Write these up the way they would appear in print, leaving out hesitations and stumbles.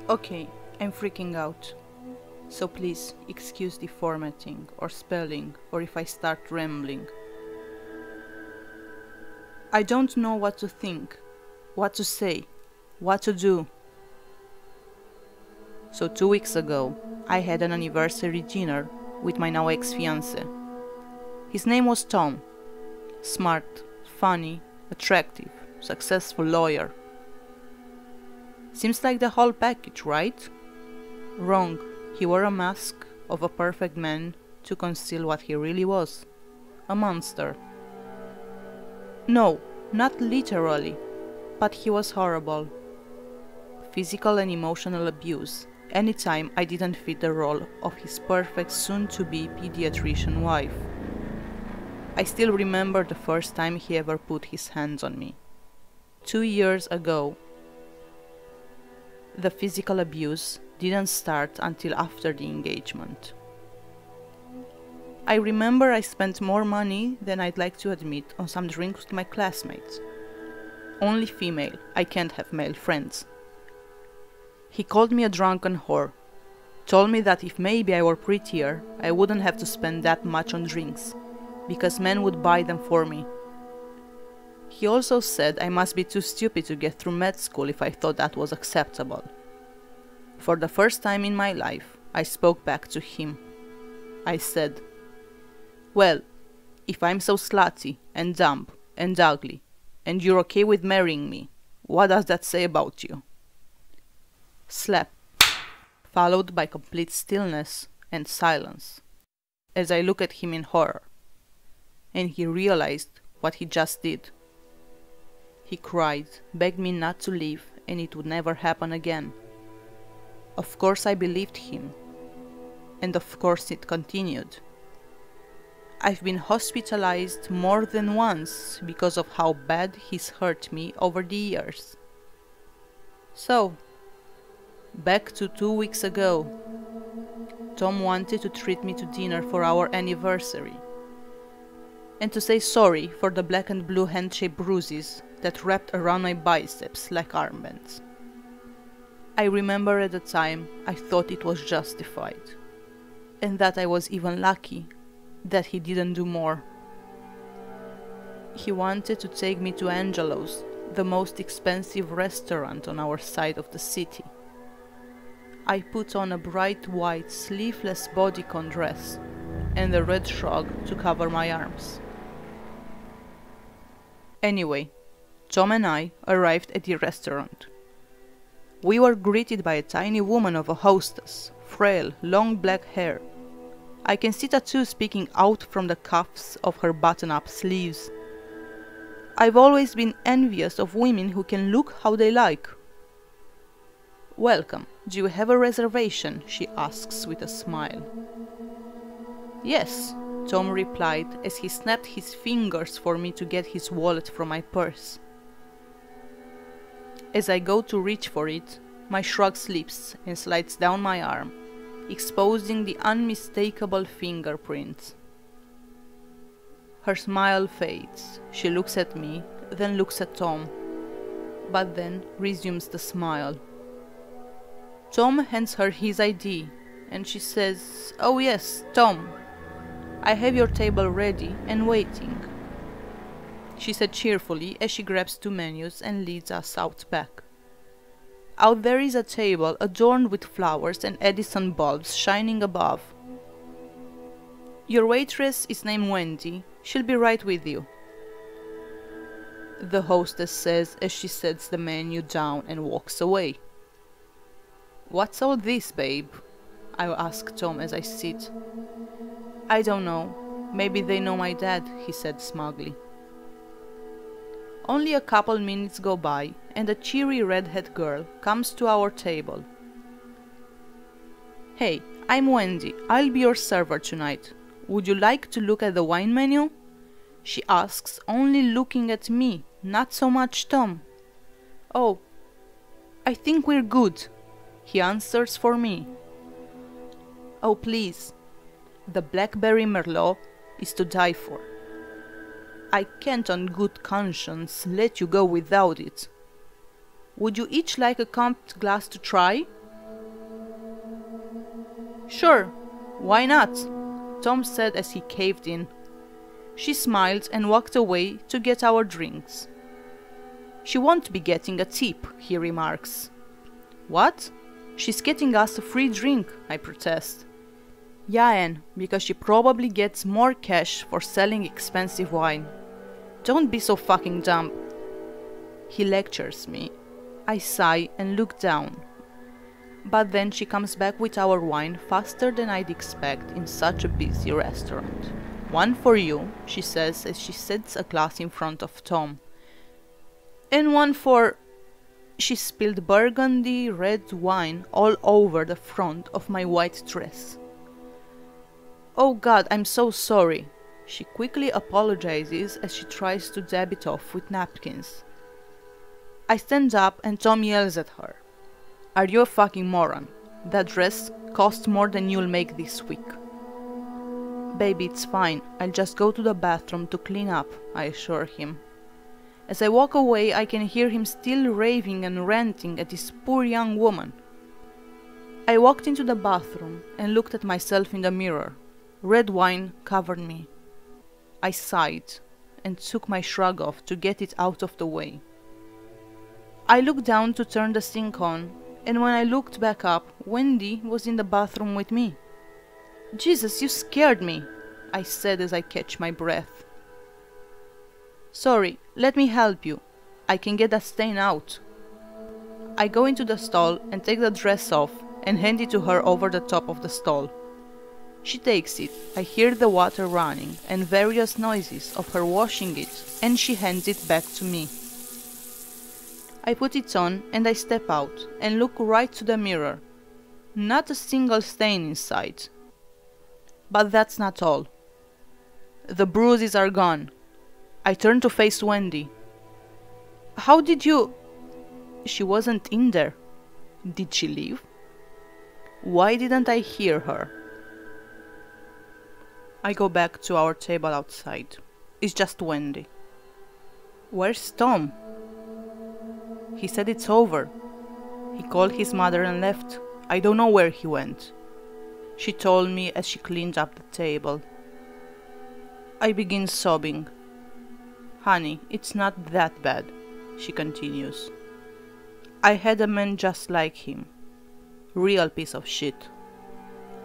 Okay, I'm freaking out. So please excuse the formatting or spelling or if I start rambling. I don't know what to think, what to say, what to do. So 2 weeks ago, I had an anniversary dinner with my now ex-fiancé. His name was Tom. Smart, funny, attractive, successful lawyer. Seems like the whole package, right? Wrong. He wore a mask of a perfect man to conceal what he really was. A monster. No, not literally, but he was horrible. Physical and emotional abuse, anytime I didn't fit the role of his perfect soon-to-be pediatrician wife. I still remember the first time he ever put his hands on me. 2 years ago. The physical abuse didn't start until after the engagement. I remember I spent more money than I'd like to admit on some drinks with my classmates. Only female, I can't have male friends. He called me a drunken whore, told me that if maybe I were prettier, I wouldn't have to spend that much on drinks, because men would buy them for me. He also said I must be too stupid to get through med school if I thought that was acceptable. For the first time in my life, I spoke back to him. I said, "Well, if I'm so slutty and dumb and ugly, and you're okay with marrying me, what does that say about you?" Slap, followed by complete stillness and silence, as I look at him in horror, and he realized what he just did. He cried, begged me not to leave, and it would never happen again. Of course I believed him, and of course it continued. I've been hospitalized more than once because of how bad he's hurt me over the years. So, back to 2 weeks ago. Tom wanted to treat me to dinner for our anniversary, and to say sorry for the black and blue hand-shaped bruises that wrapped around my biceps like armbands. I remember at the time I thought it was justified, and that I was even lucky that he didn't do more. He wanted to take me to Angelo's, the most expensive restaurant on our side of the city. I put on a bright white sleeveless bodycon dress and a red shrug to cover my arms. Anyway, Tom and I arrived at the restaurant. We were greeted by a tiny woman of a hostess, frail, long black hair. I can see tattoos peeking out from the cuffs of her button-up sleeves. I've always been envious of women who can look how they like. "Welcome. Do you have a reservation?" she asks with a smile. "Yes," Tom replied as he snapped his fingers for me to get his wallet from my purse. As I go to reach for it, my shrug slips and slides down my arm, exposing the unmistakable fingerprints. Her smile fades. She looks at me, then looks at Tom, but then resumes the smile. Tom hands her his ID, and she says, "Oh yes, Tom, I have your table ready and waiting," she said cheerfully as she grabs 2 menus and leads us out back. Out there is a table adorned with flowers and Edison bulbs shining above. "Your waitress is named Wendy. She'll be right with you," the hostess says as she sets the menu down and walks away. "What's all this, babe?" I ask Tom as I sit. "I don't know. Maybe they know my dad," he said smugly. Only a couple minutes go by, and a cheery redhead girl comes to our table. "Hey, I'm Wendy. I'll be your server tonight. Would you like to look at the wine menu?" she asks, only looking at me, not so much Tom. "Oh, I think we're good," he answers for me. "Oh, please. The Blackberry Merlot is to die for. I can't on good conscience let you go without it. Would you each like a comped glass to try?" Sure, why not? Tom said as he caved in. She smiled and walked away to get our drinks. She won't be getting a tip, he remarks. What? She's getting us a free drink, I protest. Yeah, Anne, because she probably gets more cash for selling expensive wine. Don't be so fucking dumb. He lectures me. I sigh and look down. But then she comes back with our wine faster than I'd expect in such a busy restaurant. One for you, she says as she sets a glass in front of Tom. And one for... She spilled burgundy red wine all over the front of my white dress. Oh God, I'm so sorry. She quickly apologizes as she tries to dab it off with napkins. I stand up and Tom yells at her. Are you a fucking moron? That dress cost more than you'll make this week. Baby, it's fine. I'll just go to the bathroom to clean up, I assure him. As I walk away, I can hear him still raving and ranting at this poor young woman. I walked into the bathroom and looked at myself in the mirror. Red wine covered me. I sighed and took my shrug off to get it out of the way. I looked down to turn the sink on, and when I looked back up, Wendy was in the bathroom with me. Jesus, you scared me, I said as I catch my breath. Sorry, let me help you. I can get that stain out. I go into the stall and take the dress off and hand it to her over the top of the stall. She takes it, I hear the water running and various noises of her washing it, and she hands it back to me. I put it on and I step out and look right to the mirror. Not a single stain in sight. But that's not all. The bruises are gone. I turn to face Wendy. How did you... She wasn't in there. Did she leave? Why didn't I hear her? I go back to our table outside. It's just Wendy. Where's Tom? He said it's over. He called his mother and left. I don't know where he went. She told me as she cleaned up the table. I begin sobbing. Honey, it's not that bad, she continues. I had a man just like him. Real piece of shit.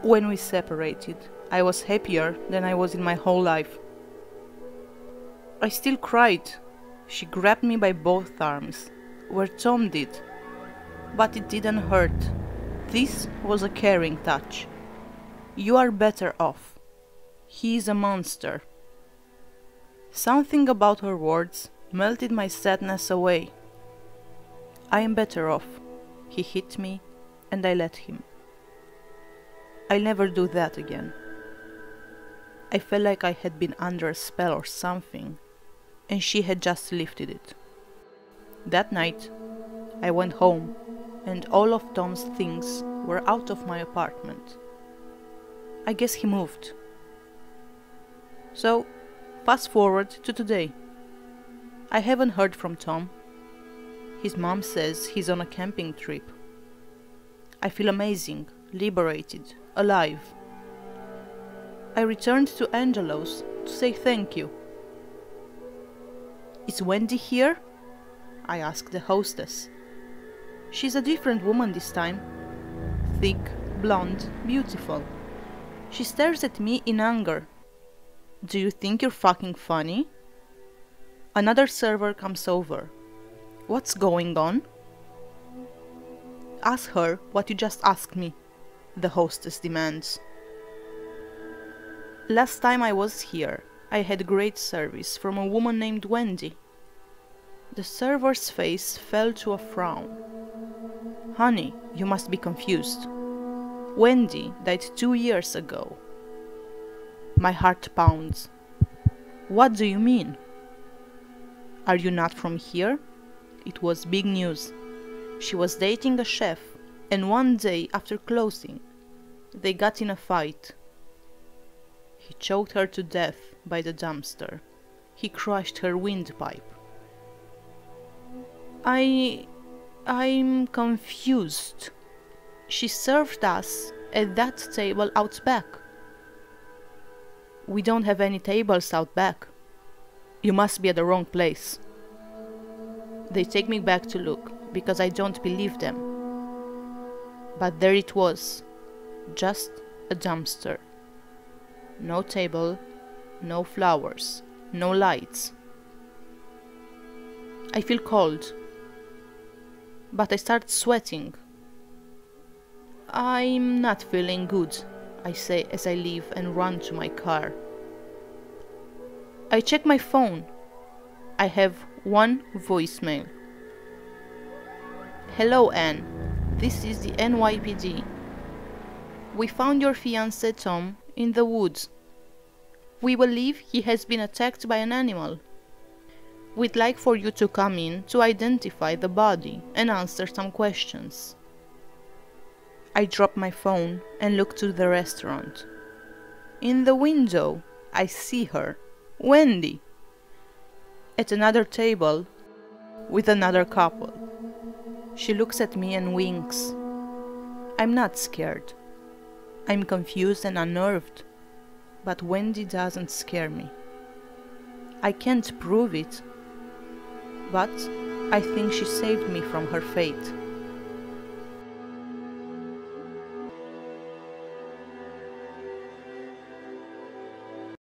When we separated, I was happier than I was in my whole life. I still cried. She grabbed me by both arms, where Tom did. But it didn't hurt. This was a caring touch. You are better off. He is a monster. Something about her words melted my sadness away. I am better off. He hit me, and I let him. I'll never do that again. I felt like I had been under a spell or something, and she had just lifted it. That night, I went home, and all of Tom's things were out of my apartment. I guess he moved. So, fast forward to today. I haven't heard from Tom. His mom says he's on a camping trip. I feel amazing, liberated, alive. I returned to Angelo's to say thank you. Is Wendy here? I asked the hostess. She's a different woman this time. Thick, blonde, beautiful. She stares at me in anger. Do you think you're fucking funny? Another server comes over. What's going on? Ask her what you just asked me, the hostess demands. Last time I was here, I had great service from a woman named Wendy. The server's face fell to a frown. Honey, you must be confused. Wendy died 2 years ago. My heart pounds. What do you mean? Are you not from here? It was big news. She was dating a chef, and one day after closing, they got in a fight. He choked her to death by the dumpster. He crushed her windpipe. I'm confused. She served us At that table out back. We don't have any tables out back. You must be at the wrong place. They take me back to look, because I don't believe them. But there it was, just a dumpster. No table, no flowers, no lights. I feel cold, but I start sweating. I'm not feeling good, I say as I leave and run to my car. I check my phone. I have one voicemail. Hello, Anne. This is the NYPD. We found your fiancé Tom in the woods. We believe he has been attacked by an animal. We'd like for you to come in to identify the body and answer some questions. I drop my phone and look to the restaurant. In the window, I see her, Wendy, at another table with another couple. She looks at me and winks. I'm not scared. I'm confused and unnerved, but Wendy doesn't scare me. I can't prove it, but I think she saved me from her fate.